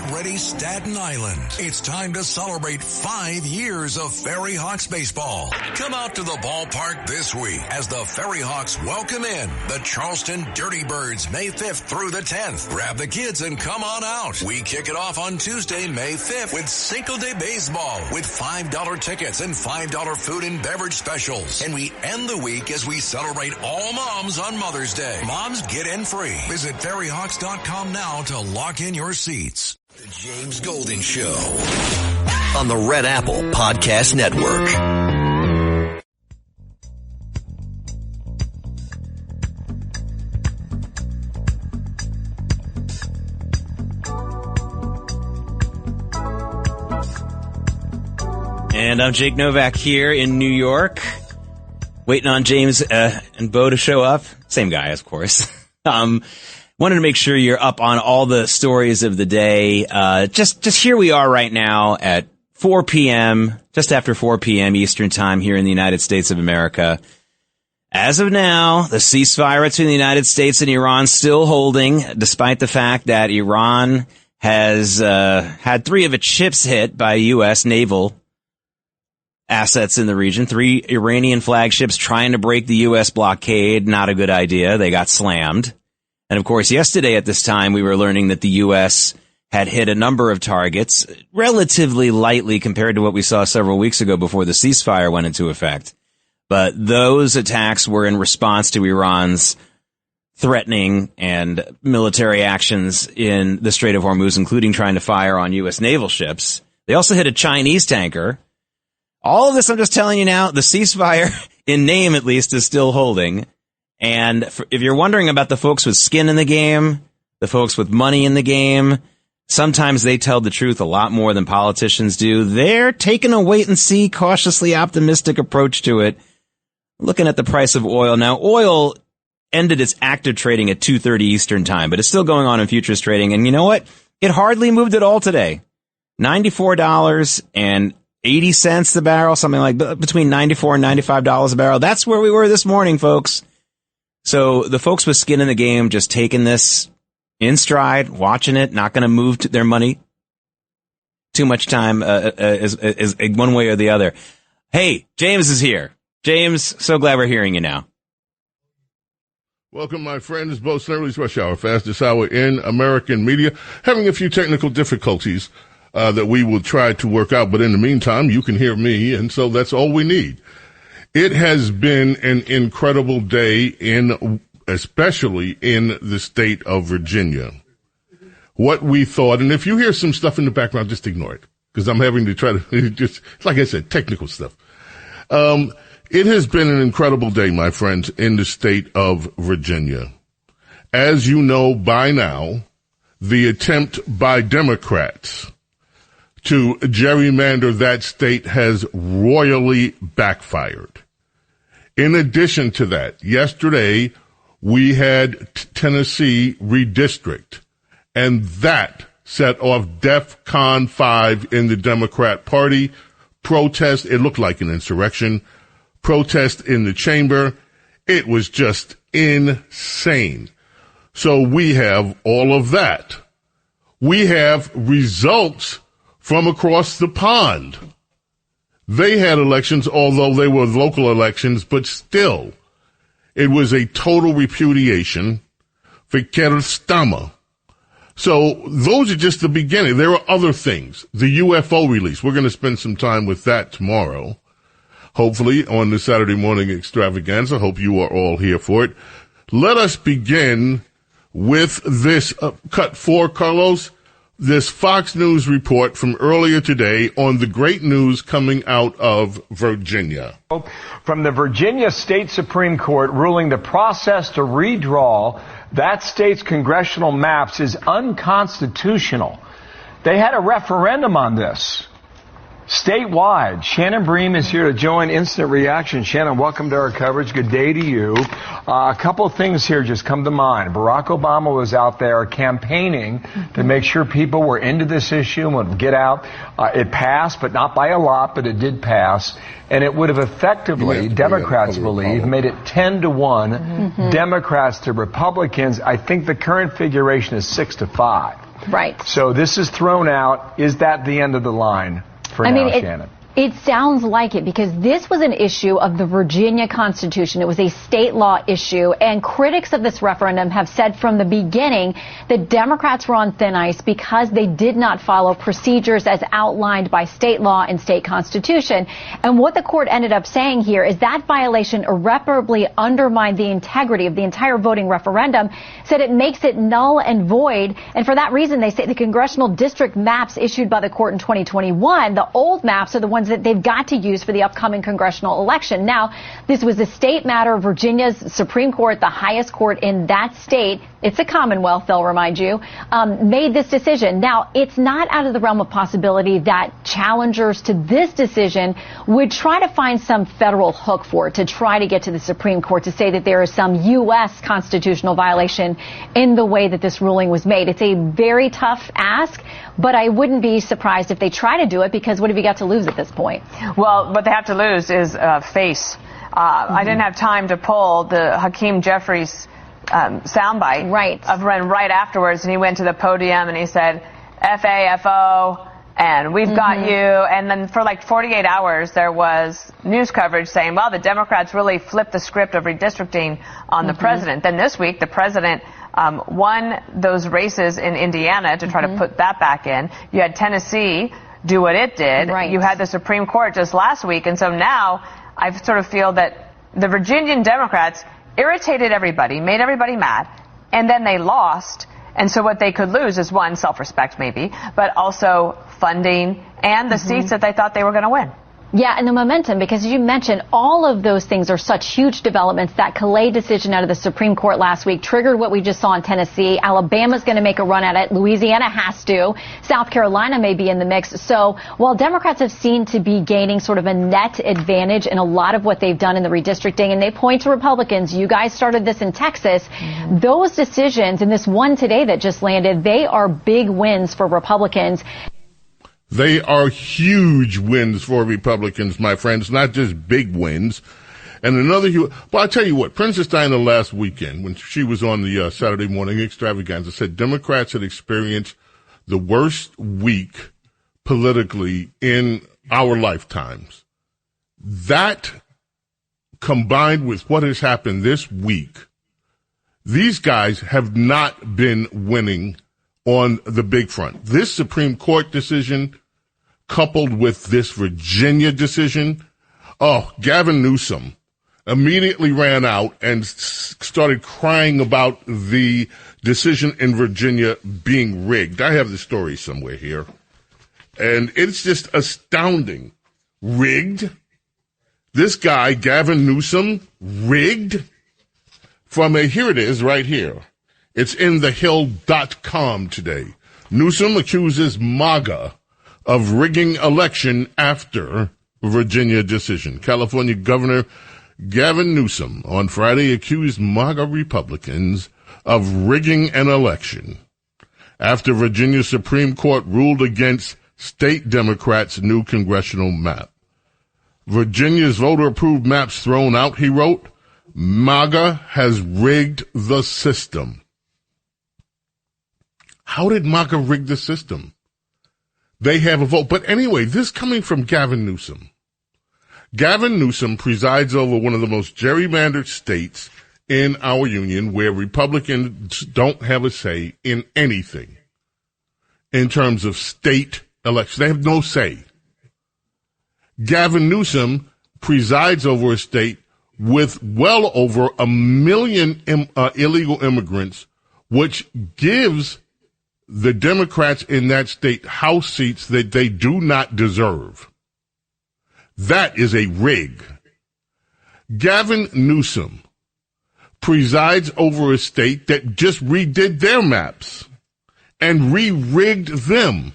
Get ready, Staten Island. It's time to celebrate 5 years of Ferry Hawks baseball. Come out to the ballpark this week as the Ferry Hawks welcome in the Charleston Dirty Birds May 5th through the 10th. Grab the kids and come on out. We kick it off on Tuesday, May 5th with Cinco de Baseball with $5 tickets and $5 food and beverage specials. And we end the week as we celebrate all moms on Mother's Day. Moms get in free. Visit ferryhawks.com now to lock in your seats. The James Golden Show on the Red Apple Podcast Network. And I'm Jake Novak here in New York, waiting on James and Bo to show up. Same guy, of course. Wanted to make sure you're up on all the stories of the day. Just here we are right now at 4 p.m., just after 4 p.m. Eastern time here in the United States of America. As of now, the ceasefire between the United States and Iran still holding, despite the fact that Iran has had 3 of its ships hit by U.S. naval assets in the region. 3 Iranian flagships trying to break the U.S. blockade. Not a good idea. They got slammed. And of course, yesterday at this time, we were learning that the U.S. had hit a number of targets relatively lightly compared to what we saw several weeks ago before the ceasefire went into effect. But those attacks were in response to Iran's threatening and military actions in the Strait of Hormuz, including trying to fire on U.S. naval ships. They also hit a Chinese tanker. All of this, I'm just telling you now, the ceasefire, in name at least, is still holding. And if you're wondering about the folks with skin in the game, the folks with money in the game, sometimes they tell the truth a lot more than politicians do. They're taking a wait-and-see, cautiously optimistic approach to it. Looking at the price of oil. Now, oil ended its active trading at 2:30 Eastern time, but it's still going on in futures trading. And you know what? It hardly moved at all today. $94.80 the barrel, something like between $94 and $95 a barrel. That's where we were this morning, folks. So the folks with skin in the game just taking this in stride, watching it, not going to move their money too much time is one way or the other. Hey, James is here. James, so glad we're hearing you now. Welcome, my friends. Bo Snerdley's Rush Hour, fastest hour in American media. Having a few technical difficulties that we will try to work out, but in the meantime, you can hear me, and so that's all we need. It has been an incredible day especially in the state of Virginia. What we thought, and if you hear some stuff in the background, just ignore it, because I'm having to try to just, like I said, technical stuff. It has been an incredible day, my friends, in the state of Virginia. As you know by now, the attempt by Democrats to gerrymander that state has royally backfired. In addition to that, yesterday we had Tennessee redistrict, and that set off DEFCON 5 in the Democrat Party. Protest, it looked like an insurrection. Protest in the chamber. It was just insane. So we have all of that. We have results from across the pond. They had elections, although they were local elections, but still, it was a total repudiation for Kerstama. So those are just the beginning. There are other things. The UFO release. We're going to spend some time with that tomorrow. Hopefully on the Saturday morning extravaganza. Hope you are all here for it. Let us begin with this cut 4, Carlos. This Fox News report from earlier today on the great news coming out of Virginia. From the Virginia State Supreme Court ruling the process to redraw that state's congressional maps is unconstitutional. They had a referendum on this. Statewide, Shannon Bream is here to join Instant Reaction. Shannon, welcome to our coverage. Good day to you. A couple of things here just come to mind. Barack Obama was out there campaigning to make sure people were into this issue and would get out. It passed, but not by a lot, but it did pass. And it would have effectively, Democrats believe, made it 10-1 Democrats to Republicans. I think the current figuration is 6-5. Right. So this is thrown out. Is that the end of the line for Shannon? It sounds like it, because this was an issue of the Virginia Constitution. It was a state law issue, and critics of this referendum have said from the beginning that Democrats were on thin ice because they did not follow procedures as outlined by state law and state constitution. And what the court ended up saying here is that violation irreparably undermined the integrity of the entire voting referendum, said it makes it null and void. And for that reason, they say the congressional district maps issued by the court in 2021, the old maps are the ones that they've got to use for the upcoming congressional election. Now, this was a state matter. Virginia's Supreme Court, the highest court in that state, it's a Commonwealth, they'll remind you, made this decision. Now, it's not out of the realm of possibility that challengers to this decision would try to find some federal hook for it, to try to get to the Supreme Court to say that there is some U.S. constitutional violation in the way that this ruling was made. It's a very tough ask, but I wouldn't be surprised if they try to do it, because what have you got to lose at this point? Well, what they have to lose is face. I didn't have time to pull the Hakeem Jeffries soundbite of when right afterwards, and he went to the podium and he said, F-A-F-O, and we've got you. And then for like 48 hours, there was news coverage saying, well, the Democrats really flipped the script of redistricting on the president. Then this week, the president won those races in Indiana to try to put that back in. You had Tennessee do what it did. You had the Supreme Court just last week. And so now I sort of feel that the Virginian Democrats irritated everybody, made everybody mad, and then they lost. And so what they could lose is, one, self-respect maybe, but also funding and the seats that they thought they were going to win. Yeah, and the momentum, because as you mentioned, all of those things are such huge developments. That Calais decision out of the Supreme Court last week triggered what we just saw in Tennessee. Alabama's going to make a run at it. Louisiana has to. South Carolina may be in the mix. So while Democrats have seemed to be gaining sort of a net advantage in a lot of what they've done in the redistricting, and they point to Republicans, you guys started this in Texas, those decisions, and this one today that just landed, they are big wins for Republicans. They are huge wins for Republicans, my friends, not just big wins. And another huge, well, I'll tell you what, Princess Diana last weekend, when she was on the Saturday morning extravaganza, said Democrats had experienced the worst week politically in our lifetimes. That, combined with what has happened this week, these guys have not been winning on the big front. This Supreme Court decision, coupled with this Virginia decision, Gavin Newsom immediately ran out and started crying about the decision in Virginia being rigged. I have the story somewhere here, and it's just astounding. Rigged? This guy, Gavin Newsom, rigged? Here it is right here. It's in thehill.com today. Newsom accuses MAGA of rigging election after Virginia decision. California Governor Gavin Newsom on Friday accused MAGA Republicans of rigging an election after Virginia Supreme Court ruled against state Democrats' new congressional map. Virginia's voter-approved maps thrown out, he wrote. MAGA has rigged the system. How did MAGA rig the system? They have a vote. But anyway, this coming from Gavin Newsom. Gavin Newsom presides over one of the most gerrymandered states in our union, where Republicans don't have a say in anything in terms of state elections. They have no say. Gavin Newsom presides over a state with well over 1 million illegal immigrants, which gives the Democrats in that state House seats that they do not deserve. That is a rig. Gavin Newsom presides over a state that just redid their maps and re-rigged them.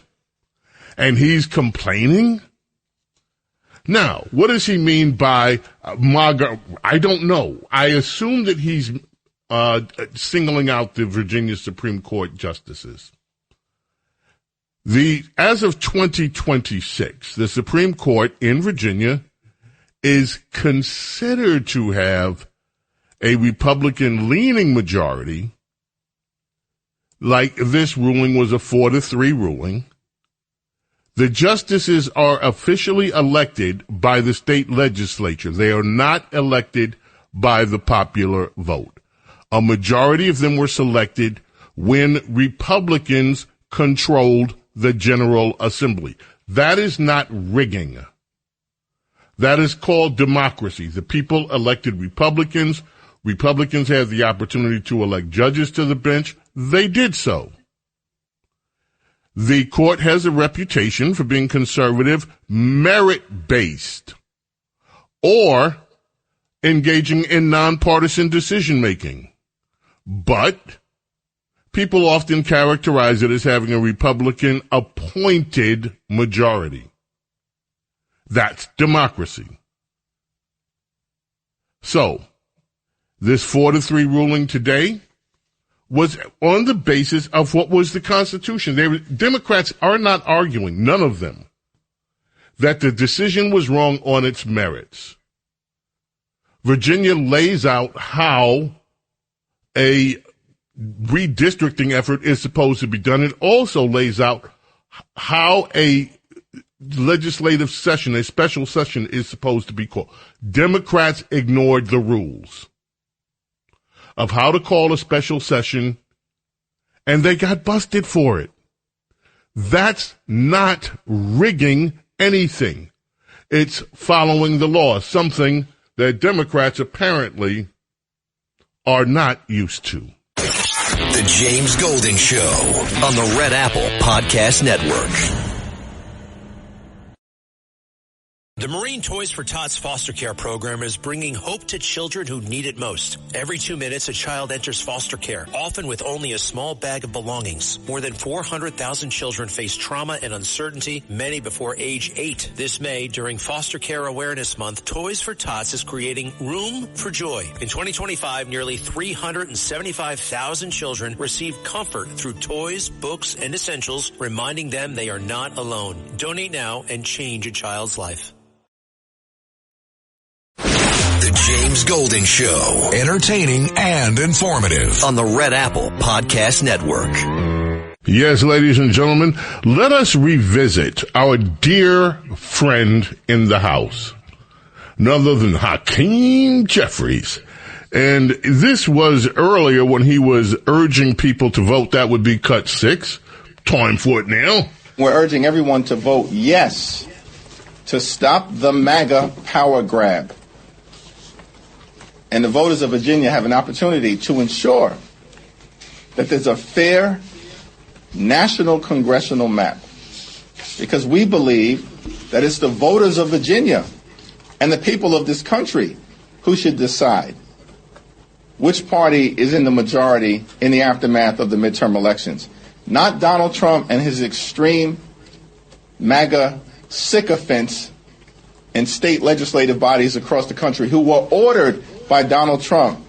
And he's complaining? Now, what does he mean by MAGA? I don't know. I assume that he's singling out the Virginia Supreme Court justices. As of 2026, the Supreme Court in Virginia is considered to have a Republican-leaning majority. like this ruling was a 4-3 ruling. The justices are officially elected by the state legislature. They are not elected by the popular vote. A majority of them were selected when Republicans controlled the General Assembly. That is not rigging. That is called democracy. The people elected Republicans. Republicans had the opportunity to elect judges to the bench. They did so. The court has a reputation for being conservative, merit-based, or engaging in nonpartisan decision-making. But people often characterize it as having a Republican-appointed majority. That's democracy. So, this 4-3 ruling today was on the basis of what was the Constitution. Democrats are not arguing, none of them, that the decision was wrong on its merits. Virginia lays out how a redistricting effort is supposed to be done. It also lays out how a legislative session, a special session, is supposed to be called. Democrats ignored the rules of how to call a special session, and they got busted for it. That's not rigging anything. It's following the law, something that Democrats apparently are not used to. The James Golding Show on the Red Apple Podcast Network. The Marine Toys for Tots foster care program is bringing hope to children who need it most. Every 2 minutes, a child enters foster care, often with only a small bag of belongings. More than 400,000 children face trauma and uncertainty, many before age 8. This May, during Foster Care Awareness Month, Toys for Tots is creating Room for Joy. In 2025, nearly 375,000 children received comfort through toys, books, and essentials, reminding them they are not alone. Donate now and change a child's life. The James Golding Show. Entertaining and informative on the Red Apple Podcast Network. Yes, ladies and gentlemen, let us revisit our dear friend in the House, none other than Hakeem Jeffries. And this was earlier when he was urging people to vote. That would be cut 6. Time for it now. We're urging everyone to vote yes to stop the MAGA power grab. And the voters of Virginia have an opportunity to ensure that there's a fair national congressional map. Because we believe that it's the voters of Virginia and the people of this country who should decide which party is in the majority in the aftermath of the midterm elections. Not Donald Trump and his extreme MAGA sycophants in state legislative bodies across the country who were ordered by Donald Trump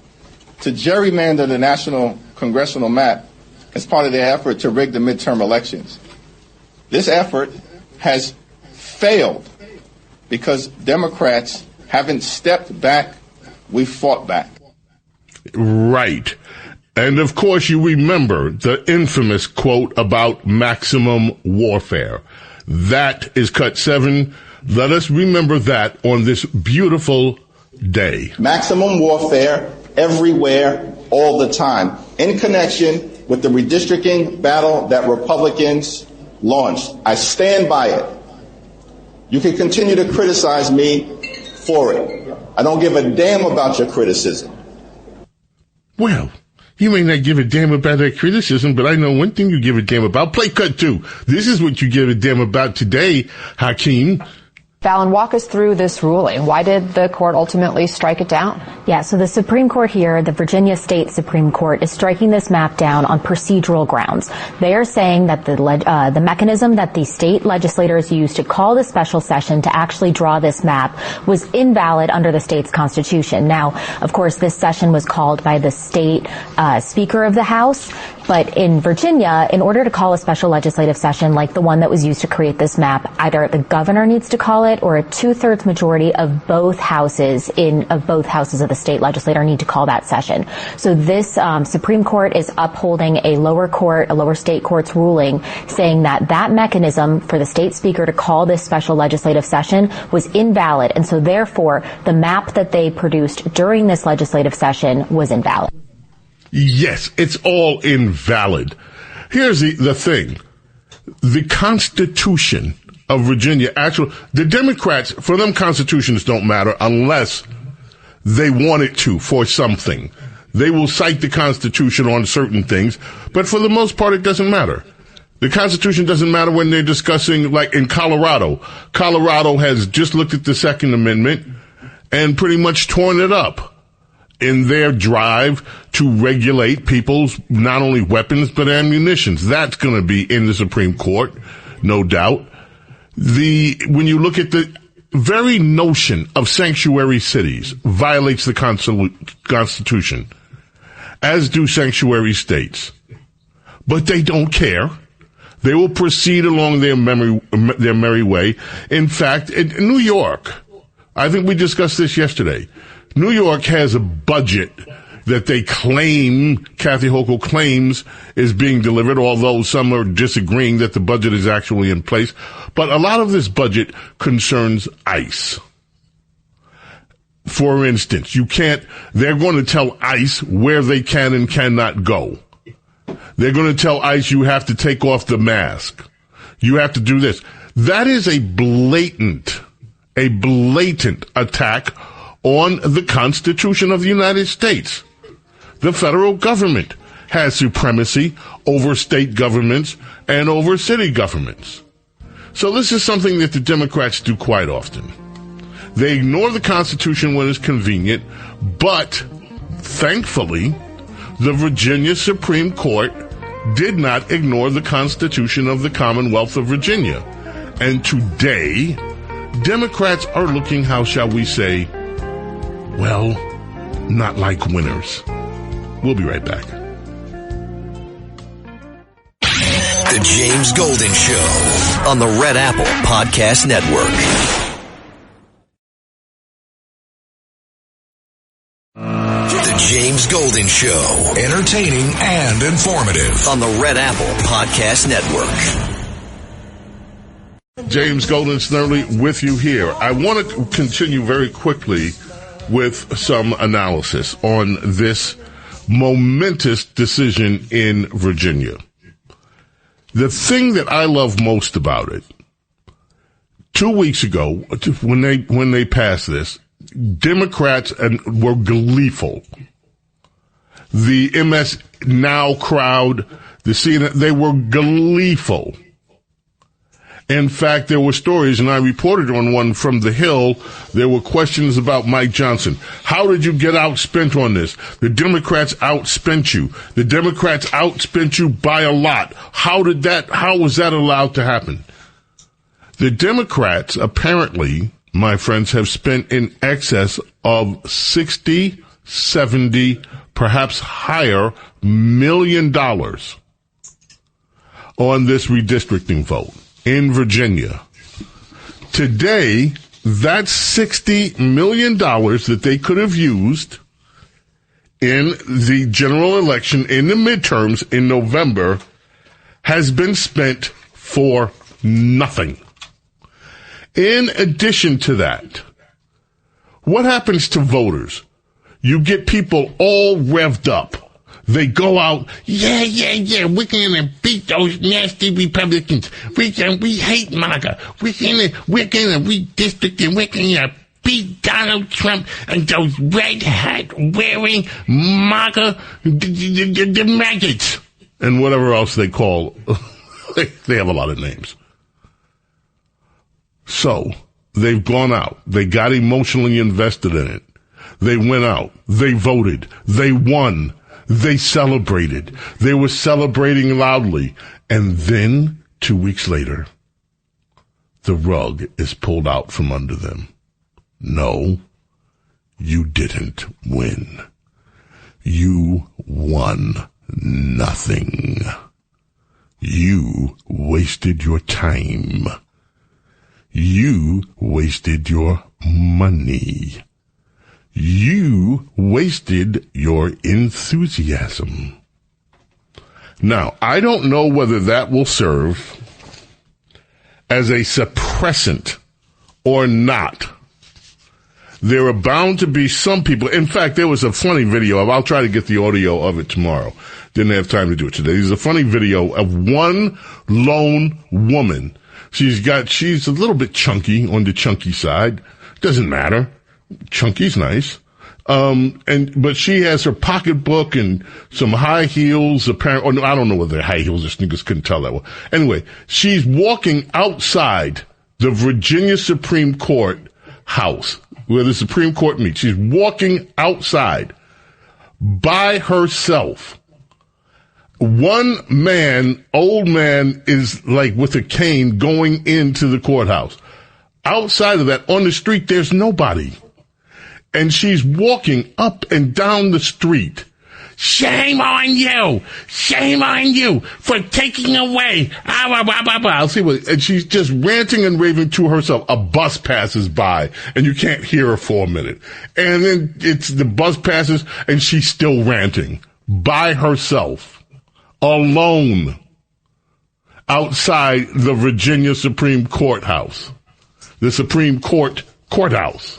to gerrymander the national congressional map as part of their effort to rig the midterm elections. This effort has failed because Democrats haven't stepped back. We've fought back. Right. And of course you remember the infamous quote about maximum warfare. That is cut 7. Let us remember that on this beautiful day. Maximum warfare everywhere, all the time, in connection with the redistricting battle that Republicans launched. I stand by it. You can continue to criticize me for it. I don't give a damn about your criticism. Well, you may not give a damn about that criticism, but I know one thing you give a damn about. Play cut 2. This is what you give a damn about today, Hakeem. Fallon, walk us through this ruling. Why did the court ultimately strike it down? Yeah, so the Supreme Court here, the Virginia State Supreme Court, is striking this map down on procedural grounds. They are saying that the mechanism that the state legislators used to call the special session to actually draw this map was invalid under the state's constitution. Now, of course, this session was called by the state Speaker of the House, But in Virginia, in order to call a special legislative session like the one that was used to create this map, either the governor needs to call it or a 2/3 majority of both houses of the state legislature need to call that session. So this Supreme Court is upholding a lower state court's ruling saying that that mechanism for the state speaker to call this special legislative session was invalid. And so therefore, the map that they produced during this legislative session was invalid. Yes, it's all invalid. Here's the thing. The Constitution of Virginia, the Democrats, for them, constitutions don't matter unless they want it to for something. They will cite the Constitution on certain things, but for the most part, it doesn't matter. The Constitution doesn't matter when they're discussing, like in Colorado. Colorado has just looked at the Second Amendment and pretty much torn it up in their drive to regulate people's not only weapons but ammunitions. That's going to be in the Supreme Court, no doubt. When you look at the very notion of sanctuary cities violates the Constitution, as do sanctuary states. But they don't care. They will proceed along their merry way. In fact, in New York, I think we discussed this yesterday, New York has a budget that they claim, Kathy Hochul claims, is being delivered, although some are disagreeing that the budget is actually in place. But a lot of this budget concerns ICE. For instance, they're going to tell ICE where they can and cannot go. They're going to tell ICE you have to take off the mask. You have to do this. That is a blatant attack on the Constitution of the United States. The federal government has supremacy over state governments and over city governments. So this is something that the Democrats do quite often. They ignore the Constitution when it's convenient, but thankfully, the Virginia Supreme Court did not ignore the Constitution of the Commonwealth of Virginia. And today, Democrats are looking, how shall we say, well, not like winners. We'll be right back. The James Golden Show on the Red Apple Podcast Network. The James Golden Show, entertaining and informative on the Red Apple Podcast Network. James Golden Snerdley with you here. I want to continue very quickly with some analysis on this momentous decision in Virginia. The thing that I love most about it, 2 weeks ago, when they passed this, Democrats were gleeful. The MS Now crowd, the CNN, they were gleeful. In fact, there were stories, and I reported on one from The Hill. There were questions about Mike Johnson. How did you get outspent on this? The Democrats outspent you. The Democrats outspent you by a lot. How was that allowed to happen? The Democrats, apparently, my friends, have spent in excess of 60, 70, perhaps higher $1 million on this redistricting vote in Virginia. Today, that $60 million that they could have used in the general election, in the midterms in November, has been spent for nothing. In addition to that, what happens to voters? You get people all revved up. They go out, yeah, we're gonna beat those nasty Republicans. We hate MAGA. We're gonna redistrict and we're gonna beat Donald Trump and those red hat wearing MAGA, the maggots, and whatever else they call. They have a lot of names. So, they've gone out. They got emotionally invested in it. They went out. They voted. They won. They celebrated. They were celebrating loudly. And then, 2 weeks later, the rug is pulled out from under them. No, you didn't win. You won nothing. You wasted your time. You wasted your money. You wasted your enthusiasm. Now, I don't know whether that will serve as a suppressant or not. There are bound to be some people. In fact, there was a funny video I'll try to get the audio of it tomorrow. Didn't have time to do it today. There's a funny video of one lone woman. She's a little bit chunky, on the chunky side. Doesn't matter. Chunky's nice. But she has her pocketbook and some high heels, apparently. I don't know whether they're high heels or sneakers, couldn't tell that well. Anyway, she's walking outside the Virginia Supreme Court house where the Supreme Court meets. She's walking outside by herself. One man, old man, is like with a cane going into the courthouse. Outside of that, on the street, there's nobody. And she's walking up and down the street. Shame on you! Shame on you for taking away. I'll see what, and she's just ranting and raving to herself. A bus passes by and you can't hear her for a minute. And then the bus passes and she's still ranting by herself. Alone outside the Virginia Supreme Courthouse, the Supreme Court courthouse,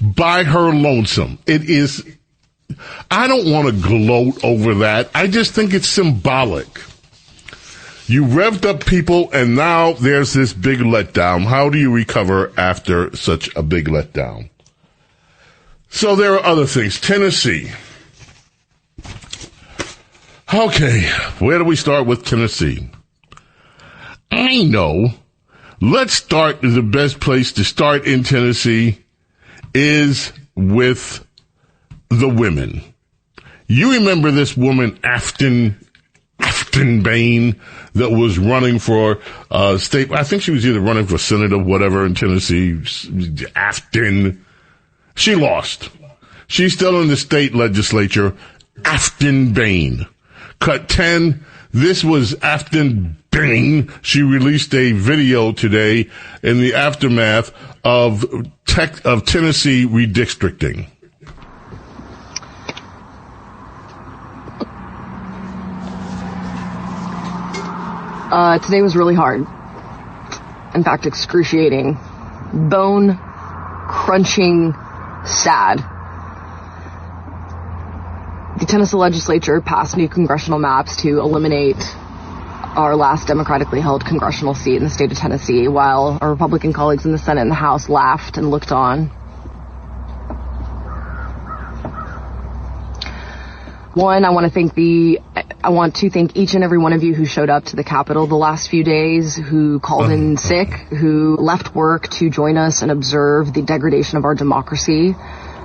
by her lonesome. It is, I don't want to gloat over that. I just think it's symbolic. You revved up people and now there's this big letdown. How do you recover after such a big letdown? So there are other things. Tennessee. Okay, where do we start with Tennessee? I know. Let's start, the best place to start in Tennessee is with the women. You remember this woman, Afton Bain, that was running for state, I think she was either running for Senate or whatever in Tennessee. Afton. She lost. She's still in the state legislature. Afton Bain. Cut 10, this was Afton Bain. She released a video today in the aftermath of Tennessee redistricting. Today was really hard. In fact, excruciating. Bone-crunching, sad. The Tennessee legislature passed new congressional maps to eliminate our last democratically held congressional seat in the state of Tennessee, while our Republican colleagues in the Senate and the House laughed and looked on. One, I want to thank each and every one of you who showed up to the Capitol the last few days, who called in sick, who left work to join us and observe the degradation of our democracy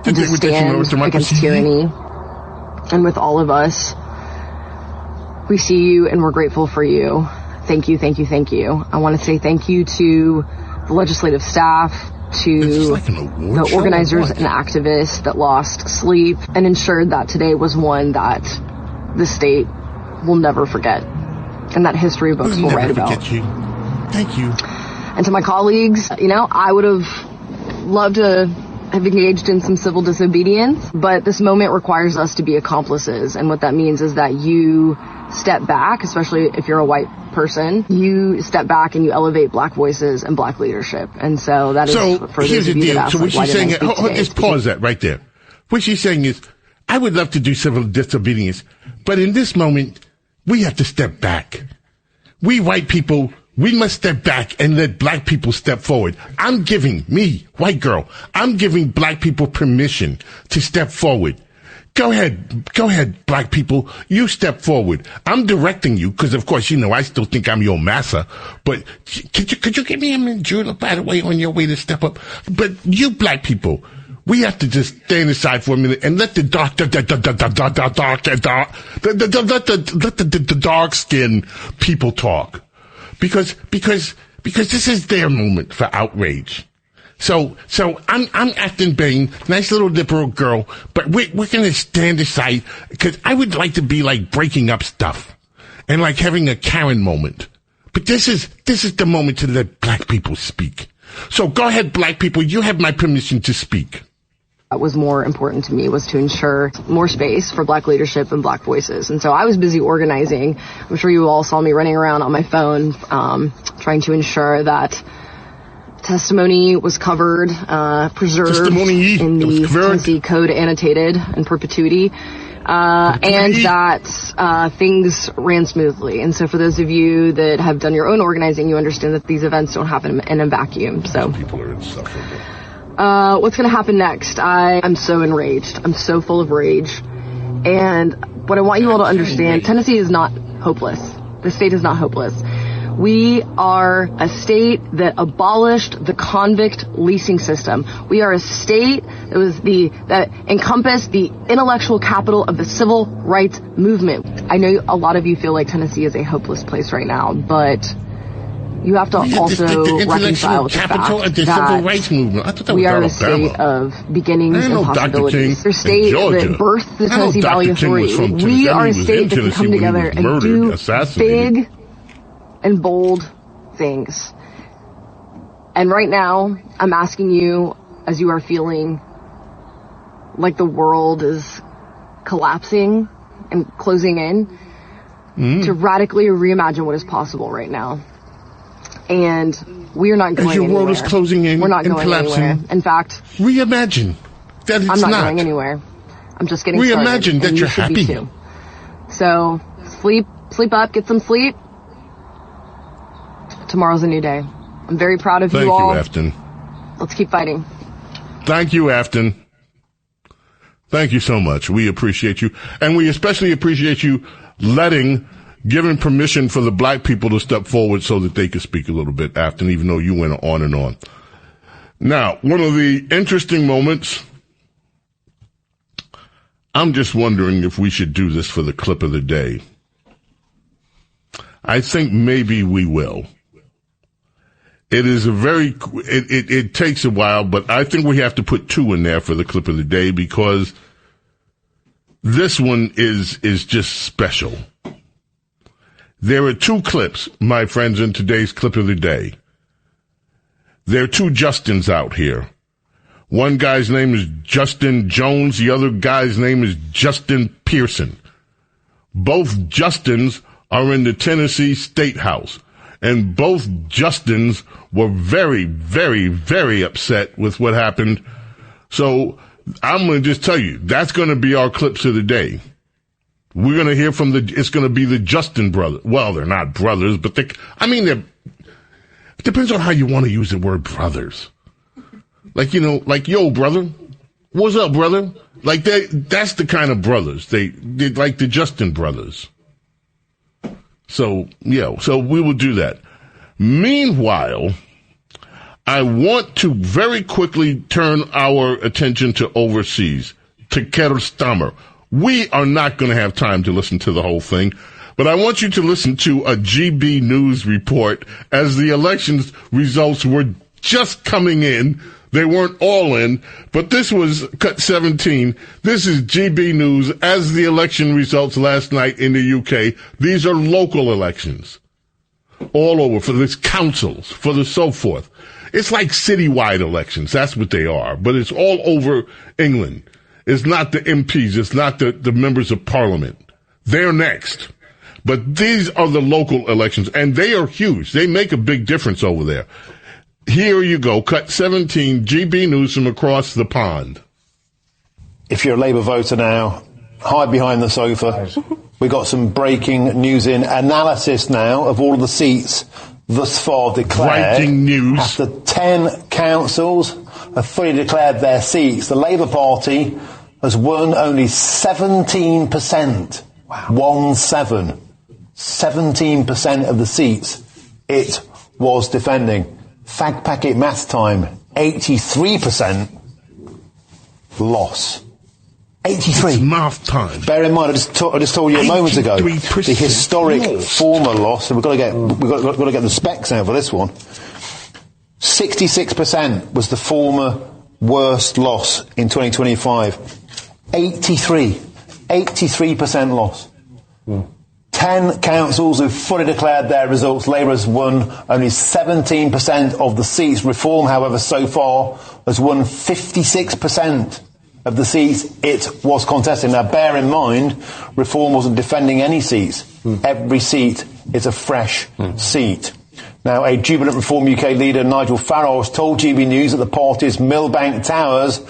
and to stand against tyranny. And with all of us, we see you and we're grateful for you. Thank you, thank you, thank you. I want to say thank you to the legislative staff, to the organizers and activists that lost sleep and ensured that today was one that the state will never forget and that history books will write about. Thank you. And to my colleagues, I would have loved to have engaged in some civil disobedience, but this moment requires us to be accomplices. And what that means is that you step back, especially if you're a white person, you step back and you elevate black voices and black leadership. And so that is for here's those of the you deal. that So what she's saying, just pause that right there. What she's saying is, I would love to do civil disobedience, but in this moment, we have to step back. We white people, we must step back and let black people step forward. I'm giving white girl, I'm giving black people permission to step forward. Go ahead, black people, you step forward. I'm directing you, because of course, I still think I'm your massa, but could you give me a minute, Judah, by the way, on your way to step up? But you black people, we have to just stand aside for a minute and let the dark skinned people talk. Because this is their moment for outrage. So I'm Afton Bain, nice little liberal girl, but we're gonna stand aside because I would like to be like breaking up stuff and like having a Karen moment. But this is the moment to let black people speak. So go ahead, black people, you have my permission to speak. What was more important to me was to ensure more space for black leadership and black voices. And so I was busy organizing. I'm sure you all saw me running around on my phone, trying to ensure that testimony was covered, preserved in the Tennessee Code annotated in perpetuity, and that things ran smoothly. And so for those of you that have done your own organizing, you understand that these events don't happen in a vacuum. So people are insufferable. What's going to happen next? I'm so enraged. I'm so full of rage. And what I want you all to understand, Tennessee is not hopeless. The state is not hopeless. We are a state that abolished the convict leasing system. We are a state that encompassed the intellectual capital of the civil rights movement. I know a lot of you feel like Tennessee is a hopeless place right now, but you have to also reconcile with the fact that we are a state of beginnings and possibilities. We're a state that birthed the Tennessee Valley Authority. We are a state that can come together and do big and bold things. And right now, I'm asking you, as you are feeling like the world is collapsing and closing in, to radically reimagine what is possible right now. And we are not going anywhere. As your world is closing in, we're not going collapsing. anywhere. In fact, reimagine that it's I'm not going anywhere. I'm just getting started. Reimagine that you're happy. Too. So sleep up, get some sleep. Tomorrow's a new day. I'm very proud of you all. Thank you, Afton. Let's keep fighting. Thank you, Afton. Thank you so much. We appreciate you. And we especially appreciate you giving permission for the black people to step forward so that they could speak a little bit, Afton, even though you went on and on. Now, one of the interesting moments, I'm just wondering if we should do this for the clip of the day. I think maybe we will. It is it takes a while, but I think we have to put 2 in there for the clip of the day because this one is just special. There are 2 clips, my friends, in today's clip of the day. There are 2 Justins out here. One guy's name is Justin Jones. The other guy's name is Justin Pearson. Both Justins are in the Tennessee State House. And both Justins were very, very, very upset with what happened. So I'm going to just tell you, that's going to be our clips of the day. We're going to hear from it's going to be the Justin brothers. Well, they're not brothers, but it depends on how you want to use the word brothers. Like, yo, brother. What's up, brother? Like that's the kind of brothers. They're like the Justin brothers. So, yeah, so we will do that. Meanwhile, I want to very quickly turn our attention to overseas, to Kerstammer. We are not going to have time to listen to the whole thing, but I want you to listen to a GB News report as the elections results were just coming in. They weren't all in, but this was cut 17. This is GB News as the election results last night in the UK. These are local elections all over for the councils, for the so forth. It's like citywide elections. That's what they are, but it's all over England. It's not the MPs. It's not the members of parliament. They're next. But these are the local elections, and they are huge. They make a big difference over there. Here you go. Cut 17, GB News from across the pond. If you're a Labour voter now, hide behind the sofa. We got some breaking news in. Analysis now of all of the seats thus far declared. Breaking news. After 10 councils have fully declared their seats, the Labour Party has won only 17%. Wow. 17% of the seats it was defending. Fag packet math time, 83% loss. 83. It's math time. Bear in mind, I just told you a moment ago, the historic former loss, and we've got to get the specs out for this one. 66% was the former worst loss in 2025. 83% loss. 10 councils who fully declared their results. Labour has won only 17% of the seats. Reform, however, so far has won 56% of the seats it was contesting. Now, bear in mind, Reform wasn't defending any seats. Every seat is a fresh seat. Now, a jubilant Reform UK leader, Nigel Farage, told GB News at the party's Millbank Towers,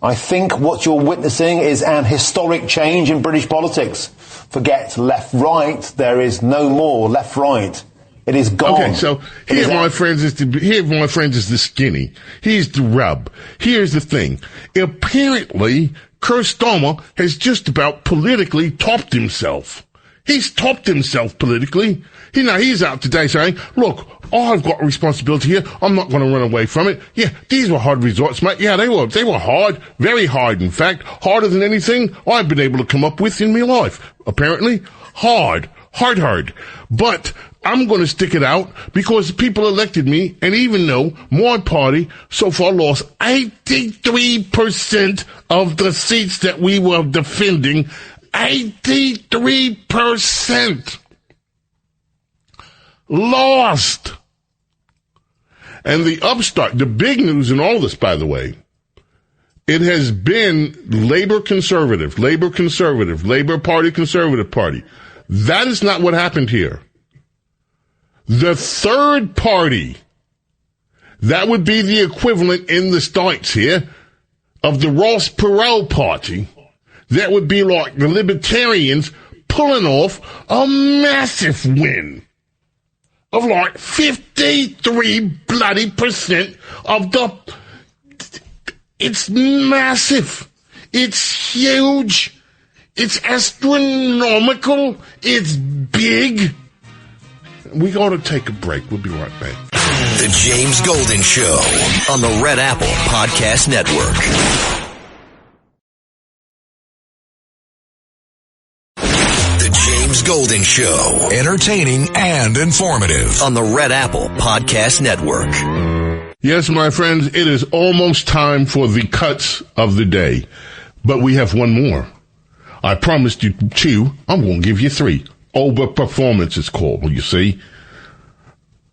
"I think what you're witnessing is an historic change in British politics. Forget left-right. There is no more left-right. It is gone." Okay, so here, my friends, is the skinny. Here's the rub. Here's the thing. Apparently, Keir Starmer has just about politically topped himself. He's topped himself politically. He's out today saying, look, I've got a responsibility here. I'm not going to run away from it. Yeah, these were hard resorts, mate. Yeah, they were hard. Very hard, in fact. Harder than anything I've been able to come up with in my life. Apparently, hard. But I'm going to stick it out because people elected me, and even though my party so far lost 83% of the seats that we were defending, 83% lost. And the big news in all this, by the way, it has been Labour Conservative, Labour Party, Conservative Party. That is not what happened here. The third party, that would be the equivalent in the States here of the Ross Perot Party. That would be like the Libertarians pulling off a massive win of like 53% of the... It's massive. It's huge. It's astronomical. It's big. We got to take a break. We'll be right back. The James Golden Show on the Red Apple Podcast Network. James Golden Show, entertaining and informative on the Red Apple Podcast Network. Yes, my friends, it is almost time for the cuts of the day, but we have one more. I promised you 2. I'm going to give you 3. Overperformance is called, you see.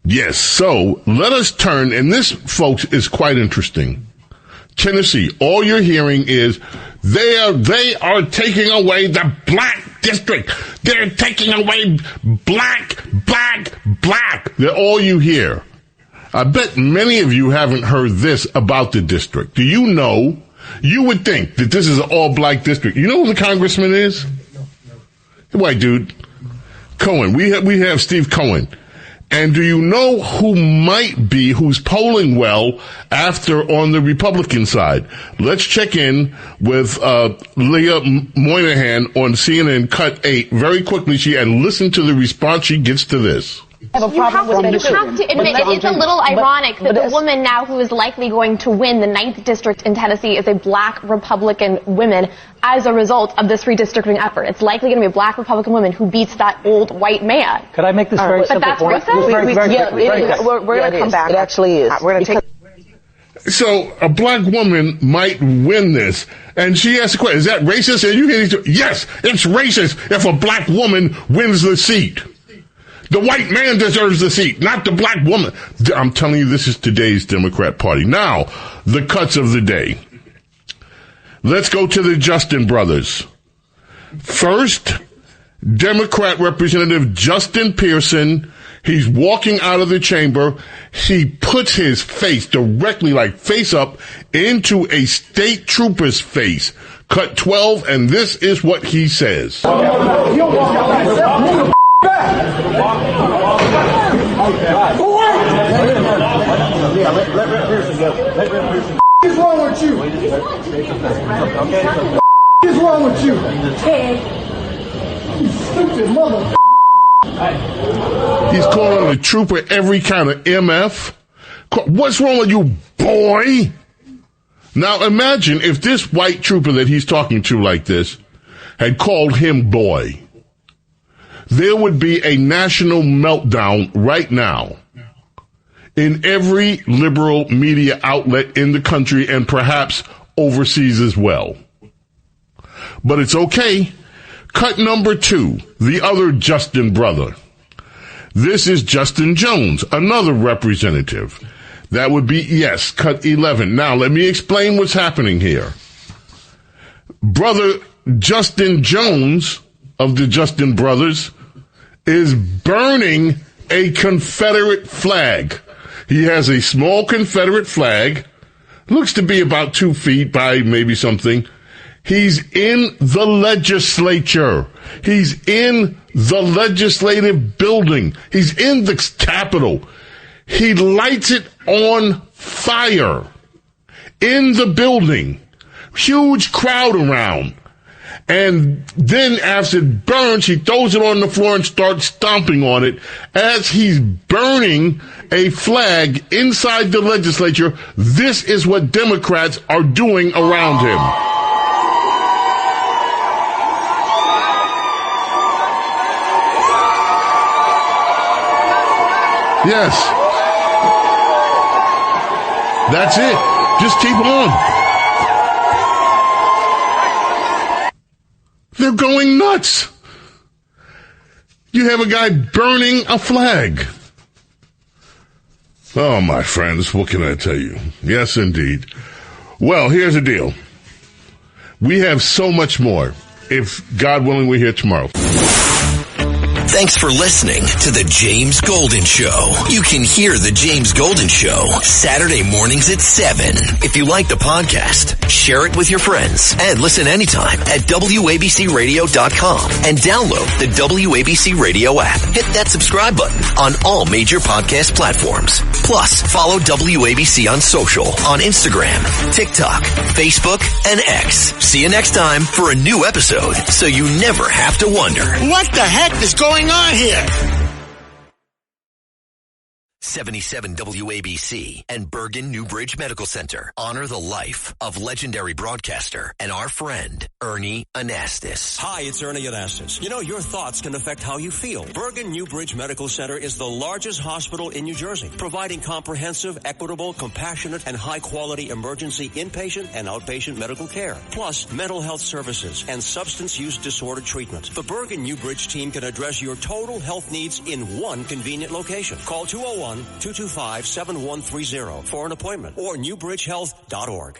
Yes, so let us turn, and this, folks, is quite interesting. Tennessee, all you're hearing is they are taking away the black district. They're taking away black. They're all you hear. I bet many of you haven't heard this about the district. Do you know? You would think that this is an all-black district. You know who the congressman is? The white dude. Cohen. We have Steve Cohen. And do you know who's polling well after on the Republican side? Let's check in with Leah Moynihan on CNN Cut 8 very quickly, and listen to the response she gets to this. You have to admit it's a little ironic that the woman now who is likely going to win the 9th district in Tennessee is a black Republican woman as a result of this redistricting effort. It's likely going to be a black Republican woman who beats that old white man. Could I make this very simple point? We're going to come back. It actually is. We're going to take. So a black woman might win this, and she asks the question, is that racist? And you hear yes, it's racist if a black woman wins the seat. The white man deserves the seat, not the black woman. I'm telling you, this is today's Democrat Party. Now, the cuts of the day. Let's go to the Justin brothers. First, Democrat Representative Justin Pearson. He's walking out of the chamber. He puts his face directly, like face up, into a state trooper's face. Cut 12, and this is what he says. What is wrong with you? What is wrong with you? You stupid mother. He's calling the trooper every kind of MF. What's wrong with you, boy? Now imagine if this white trooper that he's talking to like this had called him boy. There would be a national meltdown right now. in every liberal media outlet in the country and perhaps overseas as well. But it's okay. Cut number 2, the other Justin brother. This is Justin Jones, another representative. That would be, yes, cut 11. Now, let me explain what's happening here. Brother Justin Jones of the Justin Brothers is burning a Confederate flag. He has a small Confederate flag, looks to be about 2 feet by maybe something. He's in the legislature. He's in the legislative building. He's in the Capitol. He lights it on fire in the building. Huge crowd around. And then after it burns, he throws it on the floor and starts stomping on it as he's burning a flag inside the legislature. This is what Democrats are doing around him. Yes. That's it. Just keep on. They're going nuts. You have a guy burning a flag. Oh, my friends, what can I tell you? Yes, indeed. Well, here's the deal. We have so much more. If God willing, we're here tomorrow. Thanks for listening to The James Golden Show. You can hear The James Golden Show Saturday mornings at 7. If you like the podcast, share it with your friends and listen anytime at WABCRadio.com and download the WABC Radio app. Hit that subscribe button on all major podcast platforms. Plus, follow WABC on social on Instagram, TikTok, Facebook, and X. See you next time for a new episode so you never have to wonder, what the heck is going on here? 77 WABC and Bergen Newbridge Medical Center honor the life of legendary broadcaster and our friend, Ernie Anastas. Hi, it's Ernie Anastas. You know, your thoughts can affect how you feel. Bergen Newbridge Medical Center is the largest hospital in New Jersey, providing comprehensive, equitable, compassionate, and high-quality emergency inpatient and outpatient medical care, plus mental health services and substance use disorder treatment. The Bergen Newbridge team can address your total health needs in one convenient location. Call 201-225-7130 for an appointment or newbridgehealth.org.